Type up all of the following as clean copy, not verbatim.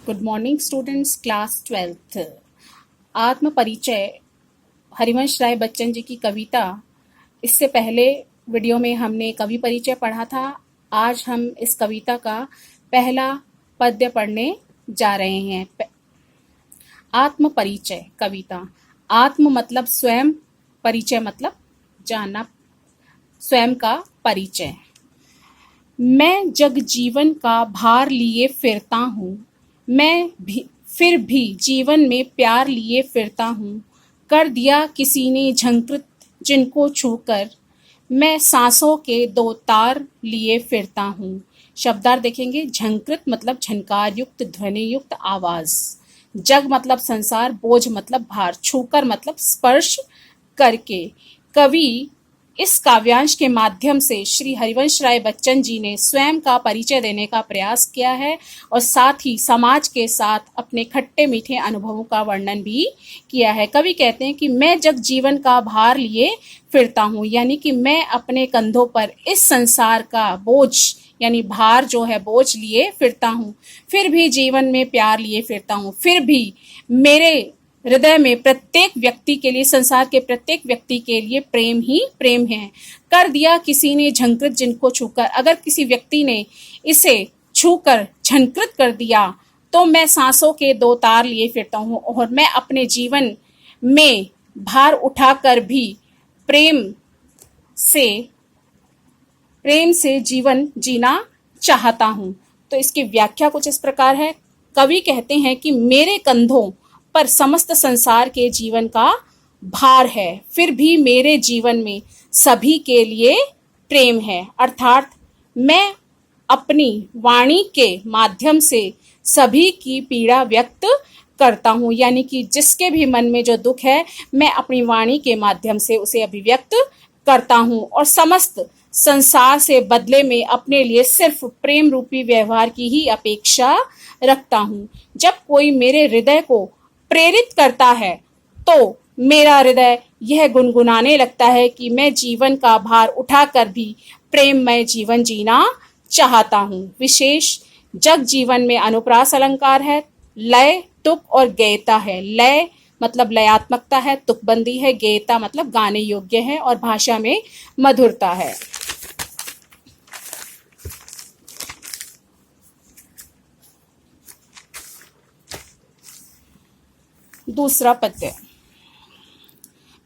Good morning students, class 12th। आत्म परिचय हरिवंश राय बच्चन जी की कविता। इससे पहले वीडियो में हमने कवि परिचय पढ़ा था। आज हम इस कविता का पहला पद्य पढ़ने जा रहे हैं। आत्म परिचय कविता। आत्म मतलब स्वयं, परिचय मतलब जानना, स्वयं का परिचय। मैं जग जीवन का भार लिए फिरता हूँ, मैं भी फिर भी जीवन में प्यार लिए फिरता हूँ। कर दिया किसी ने झंकृत जिनको छूकर, मैं सांसों के दो तार लिए फिरता हूँ। शब्दार्थ देखेंगे। झंकृत मतलब झनकार युक्त, ध्वनि युक्त आवाज। जग मतलब संसार, बोझ मतलब भार, छूकर मतलब स्पर्श करके। कवि इस काव्यांश के माध्यम से श्री हरिवंश राय बच्चन जी ने स्वयं का परिचय देने का प्रयास किया है और साथ ही समाज के साथ अपने खट्टे मीठे अनुभवों का वर्णन भी किया है। कवि कहते हैं कि मैं जग जीवन का भार लिए फिरता हूँ, यानी कि मैं अपने कंधों पर इस संसार का बोझ यानी भार जो है बोझ लिए फिरता हूँ। फिर भी जीवन में प्यार लिए फिरता हूँ। फिर भी मेरे हृदय में प्रत्येक व्यक्ति के लिए, संसार के प्रत्येक व्यक्ति के लिए प्रेम ही प्रेम है। कर दिया किसी ने झंकृत जिनको छूकर, अगर किसी व्यक्ति ने इसे छूकर झंकृत कर दिया तो मैं सांसों के दो तार लिए फिरता हूँ और मैं अपने जीवन में भार उठाकर भी प्रेम से जीवन जीना चाहता हूँ। तो इसकी व्याख्या कुछ इस प्रकार है। कवि कहते हैं कि मेरे कंधों पर समस्त संसार के जीवन का भार है, फिर भी मेरे जीवन में सभी के लिए प्रेम है। अर्थात मैं अपनी वाणी के माध्यम से सभी की पीड़ा व्यक्त करता हूँ, यानी कि जिसके भी मन में जो दुख है मैं अपनी वाणी के माध्यम से उसे अभिव्यक्त करता हूँ और समस्त संसार से बदले में अपने लिए सिर्फ प्रेम रूपी व्यवहार की ही अपेक्षा रखता हूँ। जब कोई मेरे हृदय को प्रेरित करता है तो मेरा हृदय यह गुनगुनाने लगता है कि मैं जीवन का भार उठाकर भी प्रेममय जीवन जीना चाहता हूँ। विशेष जग जीवन में अनुप्रास अलंकार है, लय, तुक और गेयता है। लय मतलब लयात्मकता है, तुकबंदी है, गेयता मतलब गाने योग्य है और भाषा में मधुरता है। दूसरा पद्य।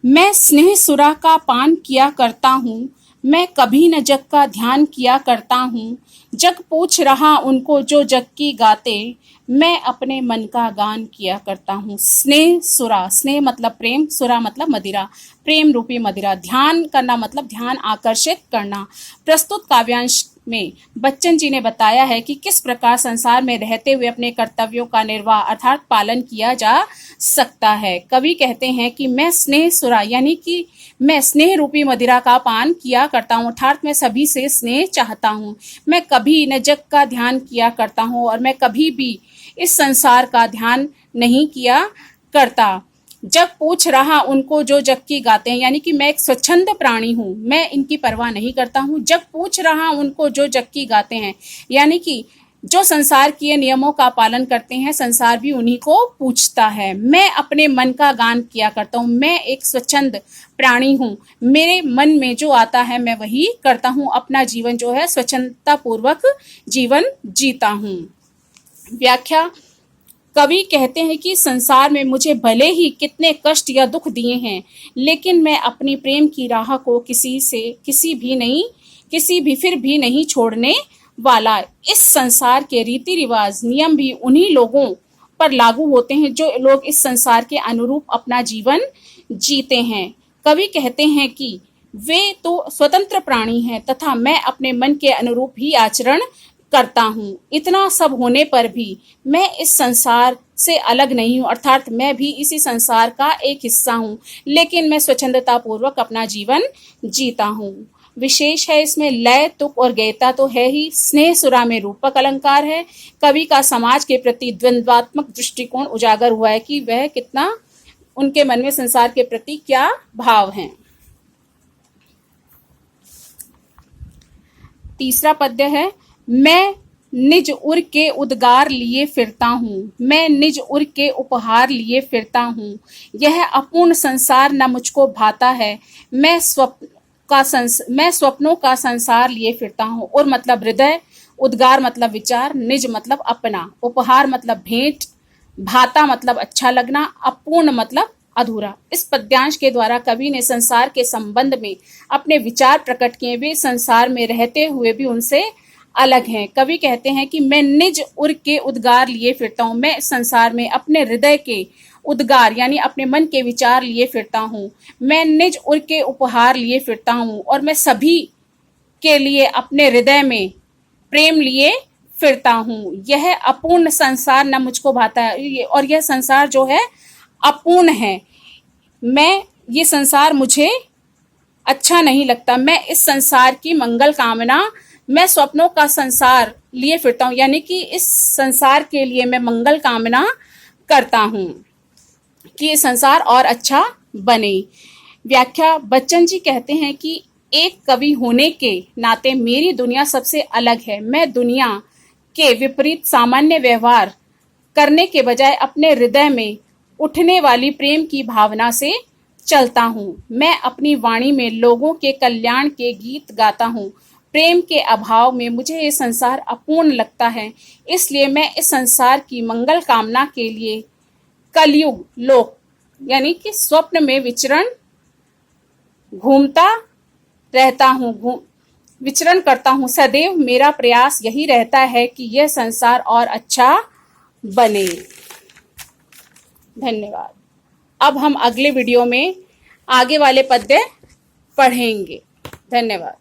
मैं स्नेह सुरा का पान किया करता हूँ, मैं कभी न जग का ध्यान किया करता हूँ। जग पूछ रहा उनको जो जग की गाते, मैं अपने मन का गान किया करता हूँ। स्नेह सुरा, स्नेह मतलब प्रेम, सुरा मतलब मदिरा, प्रेम रूपी मदिरा। ध्यान करना मतलब ध्यान आकर्षित करना। प्रस्तुत काव्यांश में बच्चन जी ने बताया है कि किस प्रकार संसार में रहते हुए अपने कर्तव्यों का निर्वाह अर्थात पालन किया जा सकता है। कवि कहते हैं कि मैं स्नेह सुरा यानी कि मैं स्नेह रूपी मदिरा का पान किया करता हूँ, अर्थात मैं सभी से स्नेह चाहता हूँ। मैं कभी न जग का ध्यान किया करता हूँ और मैं कभी भी इस संसार का ध्यान नहीं किया करता। जग पूछ रहा उनको जो जग की गाते हैं, यानी कि मैं एक स्वच्छंद प्राणी हूँ, मैं इनकी परवाह नहीं करता हूँ। जग पूछ रहा उनको जो जग की गाते हैं, यानी कि जो संसार के नियमों का पालन करते हैं संसार भी उन्हीं को पूछता है। मैं अपने मन का गान किया करता हूँ, मैं एक स्वच्छंद प्राणी हूँ, मेरे मन में जो आता है मैं वही करता हूँ। अपना जीवन जो है स्वच्छंदता पूर्वक जीवन जीता हूँ। व्याख्या। कवि कहते हैं कि संसार में मुझे भले ही कितने कष्ट या दुख दिए हैं, लेकिन मैं अपनी प्रेम की राह को किसी भी फिर भी नहीं छोड़ने वाला। इस संसार के रीति रिवाज नियम भी उन्हीं लोगों पर लागू होते हैं जो लोग इस संसार के अनुरूप अपना जीवन जीते हैं। कवि कहते हैं कि वे तो स्वतंत्र प्राणी हैं तथा मैं अपने मन के अनुरूप ही आचरण करता हूँ। इतना सब होने पर भी मैं इस संसार से अलग नहीं हूँ, अर्थात मैं भी इसी संसार का एक हिस्सा हूँ, लेकिन मैं स्वच्छंदता पूर्वक अपना जीवन जीता हूँ। विशेष है इसमें लय, तुक और गेयता तो है ही। स्नेह सुरा में रूपक अलंकार है। कवि का समाज के प्रति द्वंद्वात्मक दृष्टिकोण उजागर हुआ है कि वह कितना उनके मन में संसार के प्रति क्या भाव हैं। तीसरा पद्य है। मैं निज उर के उद्गार लिए फिरता हूँ, मैं निज उर के उपहार लिए फिरता हूँ। यह अपूर्ण संसार न मुझको भाता है, मैं स्वप्नों का संसार लिए फिरता हूँ। और मतलब हृदय, उद्गार मतलब विचार, निज मतलब अपना, उपहार मतलब भेंट, भाता मतलब अच्छा लगना, अपूर्ण मतलब अधूरा। इस पद्यांश के द्वारा कवि ने संसार के संबंध में अपने विचार प्रकट किए। वे संसार में रहते हुए भी उनसे अलग हैं। कवि कहते हैं कि मैं निज उर के उद्गार लिए फिरता हूँ, मैं संसार में अपने हृदय के उद्गार यानी अपने मन के विचार लिए फिरता हूँ। मैं निज उर के उपहार लिए फिरता हूँ और मैं सभी के लिए अपने हृदय में प्रेम लिए फिरता हूँ। यह अपूर्ण संसार न मुझको भाता है, और यह संसार जो है अपूर्ण है। ये संसार मुझे अच्छा नहीं लगता। मैं इस संसार की मंगल कामना, मैं स्वप्नों का संसार लिए फिरता हूँ, यानी कि इस संसार के लिए मैं मंगल कामना करता हूँ कि ये संसार और अच्छा बने। व्याख्या, बच्चन जी कहते हैं कि एक कवि होने के नाते मेरी दुनिया सबसे अलग है। मैं दुनिया के विपरीत सामान्य व्यवहार करने के बजाय अपने हृदय में उठने वाली प्रेम की भावना से चलता हूँ। मैं अपनी वाणी में लोगों के कल्याण के गीत गाता हूँ। प्रेम के अभाव में मुझे ये संसार अपूर्ण लगता है, इसलिए मैं इस संसार की मंगल कामना के लिए कलयुग लोक यानी कि स्वप्न में विचरण करता हूँ। सदैव मेरा प्रयास यही रहता है कि यह संसार और अच्छा बने। धन्यवाद। अब हम अगले वीडियो में आगे वाले पद्य पढ़ेंगे। धन्यवाद।